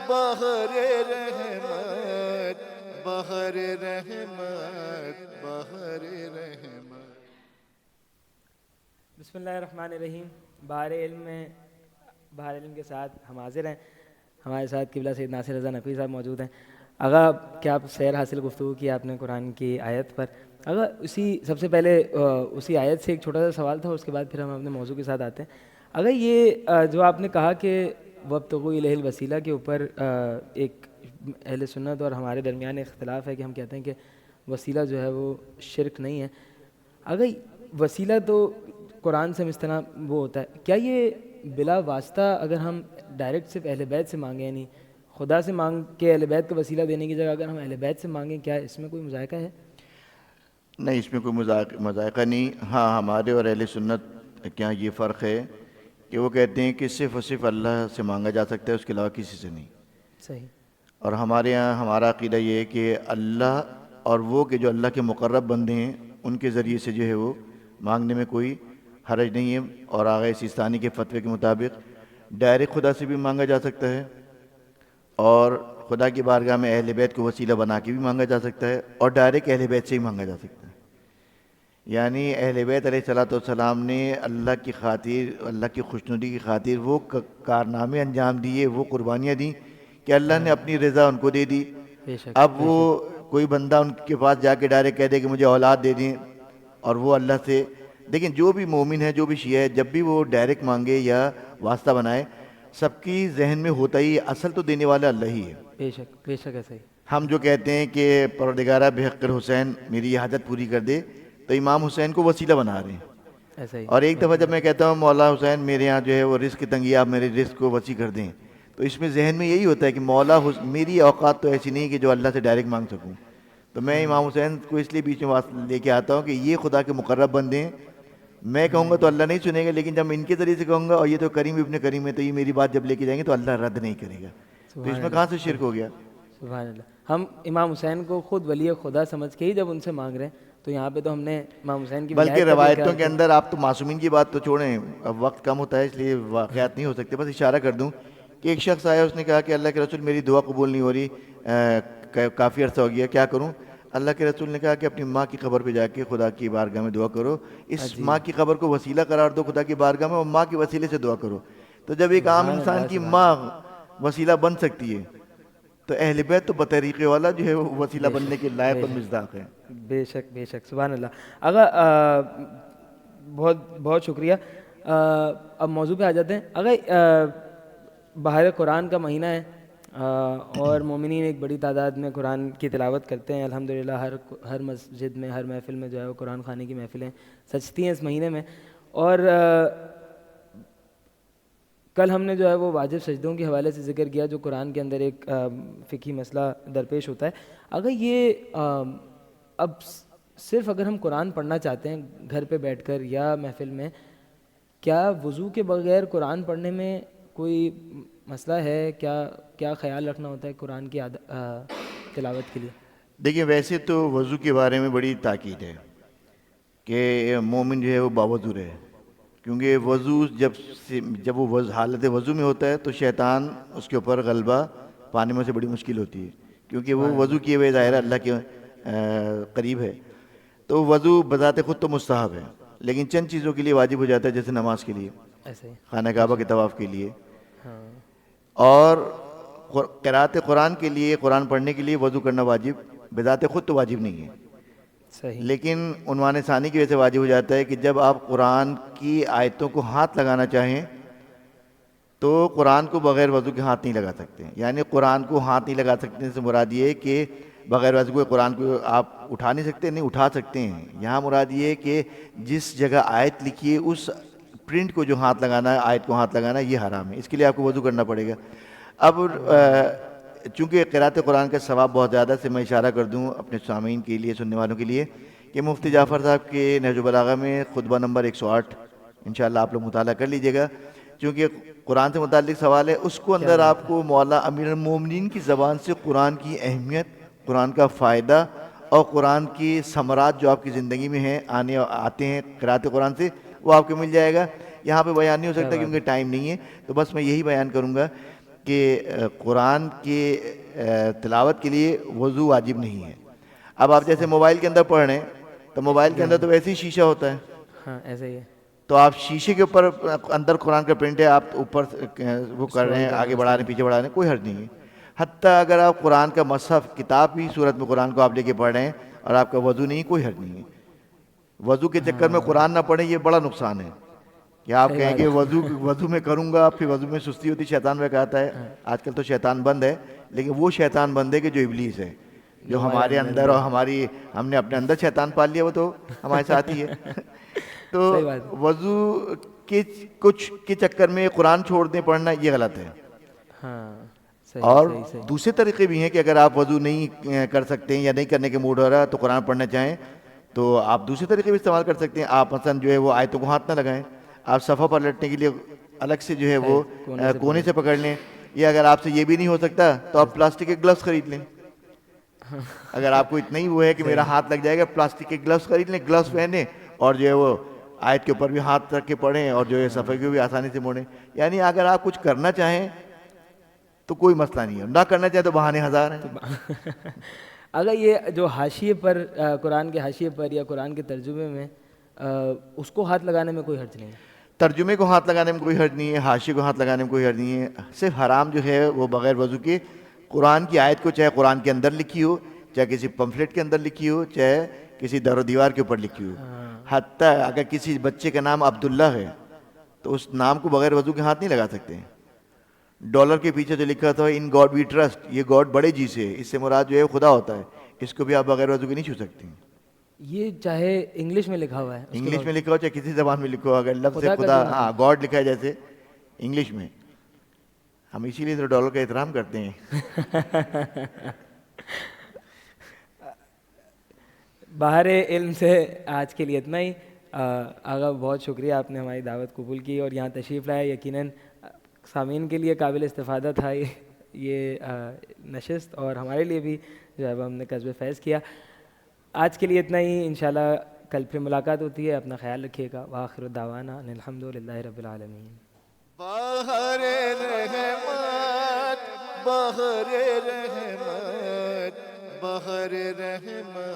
بحر رحمت بحر رحمت بحر رحمت۔ بسم اللہ الرحمن الرحیم۔ بہار علم کے ساتھ ہم حاضر ہیں۔ ہمارے ساتھ قبلہ سید ناصر رضا نقوی صاحب موجود ہیں۔ آغا کیا سیر حاصل گفتگو کی آپ نے قرآن کی آیت پر۔ آغا سب سے پہلے اسی آیت سے ایک چھوٹا سا سوال تھا، اس کے بعد پھر ہم اپنے موضوع کے ساتھ آتے ہیں۔ اگر یہ جو آپ نے کہا کہ وابتغوا الیہ الوسیلہ کے اوپر ایک اہل سنت اور ہمارے درمیان اختلاف ہے کہ ہم کہتے ہیں کہ وسیلہ جو ہے وہ شرک نہیں ہے۔ اگر وسیلہ تو قرآن سے مستثنیٰ وہ ہوتا ہے، کیا یہ بلا واسطہ اگر ہم ڈائریکٹ صرف اہل بیت سے مانگیں، یعنی خدا سے مانگ کے اہل بیت کا وسیلہ دینے کی جگہ اگر ہم اہل بیت سے مانگیں، کیا اس میں کوئی مذائقہ ہے؟ نہیں، اس میں کوئی مذائقہ نہیں۔ ہاں، ہمارے اور اہل سنت کے یہاں یہ فرق ہے کہ وہ کہتے ہیں کہ صرف اور صرف اللہ سے مانگا جا سکتا ہے، اس کے علاوہ کسی سے نہیں۔ صحیح۔ اور ہمارے یہاں ہمارا عقیدہ یہ ہے کہ اللہ اور وہ کہ جو اللہ کے مقرب بندے ہیں ان کے ذریعے سے جو ہے وہ مانگنے میں کوئی حرج نہیں ہے۔ اور آغا سیستانی کے فتوے کے مطابق ڈائریکٹ خدا سے بھی مانگا جا سکتا ہے، اور خدا کی بارگاہ میں اہل بیت کو وسیلہ بنا کے بھی مانگا جا سکتا ہے، اور ڈائریکٹ اہل بیت سے ہی مانگا جا سکتا ہے۔ یعنی اہل بیت علیہ السلام نے اللہ کی خاطر، اللہ کی خوشنودی کی خاطر وہ کارنامے انجام دیے، وہ قربانیاں دیں کہ اللہ نے اپنی رضا ان کو دے دی۔ بے شک۔ اب وہ کوئی بندہ ان کے پاس جا کے ڈائریکٹ کہہ دے کہ مجھے اولاد دے دیں، اور وہ اللہ سے، لیکن جو بھی مومن ہے، جو بھی شیعہ ہے، جب بھی وہ ڈائریکٹ مانگے یا واسطہ بنائے، سب کی ذہن میں ہوتا ہی اصل تو دینے والا اللہ ہی ہے۔ بے شک، بے شک ایسا ہی۔ ہم جو کہتے ہیں کہ پروردگارہ بحق الحسین میری یہ حاجت پوری کر دے، تو امام حسین کو وسیلہ بنا رہے ہیں۔ ایسا ہی۔ اور ایک دفعہ جب میں کہتا ہوں مولا حسین میرے یہاں جو ہے وہ رزق کی تنگی، آپ میرے رزق کو وسیع کر دیں، تو اس میں ذہن میں یہی ہوتا ہے کہ مولا میری اوقات تو ایسی نہیں کہ جو اللہ سے ڈائریکٹ مانگ سکوں، تو میں امام حسین کو اس لیے بیچ میں لے کے آتا ہوں کہ یہ خدا کے مقرب بندے ہیں، میں کہوں گا تو اللہ نہیں سنے گا، لیکن جب میں ان کے ذریعے سے کہوں گا اور یہ تو کریم ابن کریم ہے، تو یہ میری بات جب لے کے جائیں گے تو اللہ رد نہیں کرے گا۔ تو اس میں کہاں سے شرک ہو گیا؟ سبحان اللہ۔ ہم امام حسین کو خود ولی خدا سمجھ کے ہی جب ان سے مانگ رہے ہیں، تو یہاں پہ تو ہم نے امام حسین کی بلکہ روایتوں کے اندر آپ تو معصومین کی بات تو چھوڑیں، اب وقت کم ہوتا ہے اس لیے واقعات نہیں ہو سکتے، بس اشارہ کر دوں کہ ایک شخص آیا، اس نے کہا کہ اللہ کے رسول میری دعا قبول نہیں ہو رہی، کافی عرصہ ہو گیا، کیا کروں؟ اللہ کے رسول نے کہا کہ اپنی ماں کی قبر پہ جا کے خدا کی بارگاہ میں دعا کرو، اس ماں کی قبر کو وسیلہ قرار دو خدا کی بارگاہ میں، اور ماں کے وسیلے سے دعا کرو۔ تو جب ایک عام انسان کی ماں وسیلہ بن سکتی ہے، تو اہل بیت تو بطریقے والا جو ہے وہ وسیلہ بننے کے لائق اور مصداق ہے۔ بے شک، بے شک، سبحان اللہ۔ اگر بہت بہت شکریہ۔ اب موضوع پہ آ جاتے ہیں۔ اگر بہار قرآن کا مہینہ ہے اور مومنین ایک بڑی تعداد میں قرآن کی تلاوت کرتے ہیں، الحمدللہ ہر مسجد میں، ہر محفل میں جو ہے وہ قرآن خوانی کی محفلیں سجتی ہیں اس مہینے میں، اور کل ہم نے جو ہے وہ واجب سجدوں کے حوالے سے ذکر کیا جو قرآن کے اندر ایک فقہی مسئلہ درپیش ہوتا ہے۔ اگر یہ اب صرف اگر ہم قرآن پڑھنا چاہتے ہیں گھر پہ بیٹھ کر یا محفل میں، کیا وضو کے بغیر قرآن پڑھنے میں کوئی مسئلہ ہے؟ کیا خیال رکھنا ہوتا ہے قرآن کی تلاوت کے لیے؟ دیکھیں، ویسے تو وضو کے بارے میں بڑی تاکید ہے کہ مومن جو ہے وہ باوضو رہے، کیونکہ وضو جب وہ حالت وضو میں ہوتا ہے تو شیطان اس کے اوپر غلبہ پانے میں سے بڑی مشکل ہوتی ہے، کیونکہ وہ وضو کیے ہوئے ظاہر اللہ کے قریب ہے۔ تو وضو بذات خود تو مستحب ہے، لیکن چند چیزوں کے لیے واجب ہو جاتا ہے، جیسے نماز کے لیے، خانہ کعبہ کے طواف کے لیے، اور قرأت قرآن کے لیے، قرآن پڑھنے کے لیے وضو کرنا واجب بذات خود تو واجب نہیں ہے، لیکن عنوان ثانی کی وجہ سے واجب ہو جاتا ہے کہ جب آپ قرآن کی آیتوں کو ہاتھ لگانا چاہیں تو قرآن کو بغیر وضو کے ہاتھ نہیں لگا سکتے۔ یعنی قرآن کو ہاتھ نہیں لگا سکتے سے مراد یہ ہے کہ بغیر وضو کے قرآن کو آپ اٹھا نہیں سکتے، نہیں اٹھا سکتے ہیں۔ یہاں مراد یہ ہے کہ جس جگہ آیت لکھی ہے اس پرنٹ کو جو ہاتھ لگانا ہے، آیت کو ہاتھ لگانا، یہ حرام ہے، اس کے لیے آپ کو وضو کرنا پڑے گا۔ اب چونکہ قرأت قرآن کا ثواب بہت زیادہ سے میں اشارہ کر دوں اپنے سامعین کے لیے، سننے والوں کے لیے، کہ مفتی جعفر صاحب کے نہج البلاغہ میں خطبہ نمبر 108 انشاءاللہ آپ لوگ مطالعہ کر لیجئے گا، چونکہ قرآن سے متعلق سوال ہے، اس کو اندر آپ کو مولا امیر المومنین کی زبان سے قرآن کی اہمیت، قرآن کا فائدہ اور قرآن کی ثمرات جو آپ کی زندگی میں ہیں آتے ہیں قرأت قرآن سے، وہ آپ کو مل جائے گا۔ یہاں پہ بیان نہیں ہو سکتا کیونکہ ٹائم نہیں ہے، تو بس میں یہی بیان کروں گا کہ قرآن کے تلاوت کے لیے وضو واجب نہیں ہے. اب آپ جیسے موبائل کے اندر پڑھ رہے ہیں تو موبائل کے اندر تو ویسے ہی شیشہ ہوتا ہے, ہاں ایسے ہی ہے. تو آپ شیشے کے اوپر اندر قرآن کا پرنٹ ہے, آپ اوپر وہ کر رہے ہیں, آگے بڑھا رہے ہیں, پیچھے بڑھا رہے ہیں, کوئی حرج نہیں ہے. حتیٰ اگر آپ قرآن کا مصحف کتاب بھی صورت میں قرآن کو آپ لے کے پڑھ رہے ہیں اور آپ کا وضو نہیں, کوئی حرج نہیں ہے. وضو کے چکر میں قرآن نہ پڑھیں, یہ بڑا نقصان ہے. کہ آپ کہیں کہ وضو میں کروں گا, پھر وضو میں سستی ہوتی, شیطان میں کہتا ہے. آج کل تو شیطان بند ہے, لیکن وہ شیطان بند ہے کہ جو ابلیس ہے, جو ہمارے اندر اور ہم نے اپنے اندر شیطان پال لیا, وہ تو ہمارے ساتھ ہی ہے. تو وضو کچھ کے چکر میں قرآن چھوڑ دیں پڑھنا, یہ غلط ہے. ہاں اور دوسرے طریقے بھی ہیں کہ اگر آپ وضو نہیں کر سکتے ہیں یا نہیں کرنے کے موڈ ہو رہا تو قرآن پڑھنا چاہیں تو آپ دوسرے طریقے بھی استعمال کر سکتے ہیں. آپ مثلا جو ہے وہ آیتوں کو ہاتھ نہ لگائیں, آپ صفحہ پر لٹنے کے لیے الگ سے جو ہے وہ کونے سے پکڑ لیں. یا اگر آپ سے یہ بھی نہیں ہو سکتا تو آپ پلاسٹک کے گلوز خرید لیں. اگر آپ کو اتنا ہی وہ ہے کہ میرا ہاتھ لگ جائے گا, پلاسٹک کے گلوز خرید لیں, گلوز پہنیں اور جو ہے وہ آیت کے اوپر بھی ہاتھ رکھ کے پڑھیں اور جو ہے صفحے کو بھی آسانی سے موڑیں. یعنی اگر آپ کچھ کرنا چاہیں تو کوئی مسئلہ نہیں ہے, نہ کرنا چاہیں تو بہانے ہزار ہیں. اگر یہ جو حاشیے پر قرآن کے حاشیے پر یا قرآن کے ترجمے میں اس کو ہاتھ لگانے میں کوئی حرج نہیں ہے؟ ترجمے کو ہاتھ لگانے میں کوئی حرج نہیں ہے, حاشیے کو ہاتھ لگانے میں کوئی حرج نہیں ہے. صرف حرام جو ہے وہ بغیر وضو کے قرآن کی آیت کو, چاہے قرآن کے اندر لکھی ہو, چاہے کسی پمفلٹ کے اندر لکھی ہو, چاہے کسی در و دیوار کے اوپر لکھی ہو. حتیٰ اگر کسی بچے کا نام عبداللہ ہے تو اس نام کو بغیر وضو کے ہاتھ نہیں لگا سکتے. ڈالر کے پیچھے جو لکھا تھا ان گاڈ وی ٹرسٹ, یہ گاڈ بڑے جی سے, اس سے مراد جو ہے خدا ہوتا ہے, اس کو بھی آپ بغیر وضو کے نہیں چھو سکتے. یہ چاہے انگلش میں لکھا ہوا ہے, انگلش میں لکھا ہو چاہے کسی زبان میں لکھا ہو, اگر لفظ خدا, ہاں گاڈ لکھا ہے جیسے انگلش میں, ہم اسی لیے تو ڈالر کا احترام کرتے ہیں. باہر علم سے آج کے لیے اتنا ہی. آغا بہت شکریہ, آپ نے ہماری دعوت قبول کی اور یہاں تشریف لائے. یقیناً سامعین کے لیے قابل استفادہ تھا یہ نشست, اور ہمارے لیے بھی جو ہے ہم نے کسب فیض کیا. آج کے لیے اتنا ہی, انشاءاللہ کل پھر ملاقات ہوتی ہے. اپنا خیال رکھیے گا. وآخر دعوانا ان الحمدللہ رب العالمین. بہر رحمت, بہر رحمت, بہر رحمت.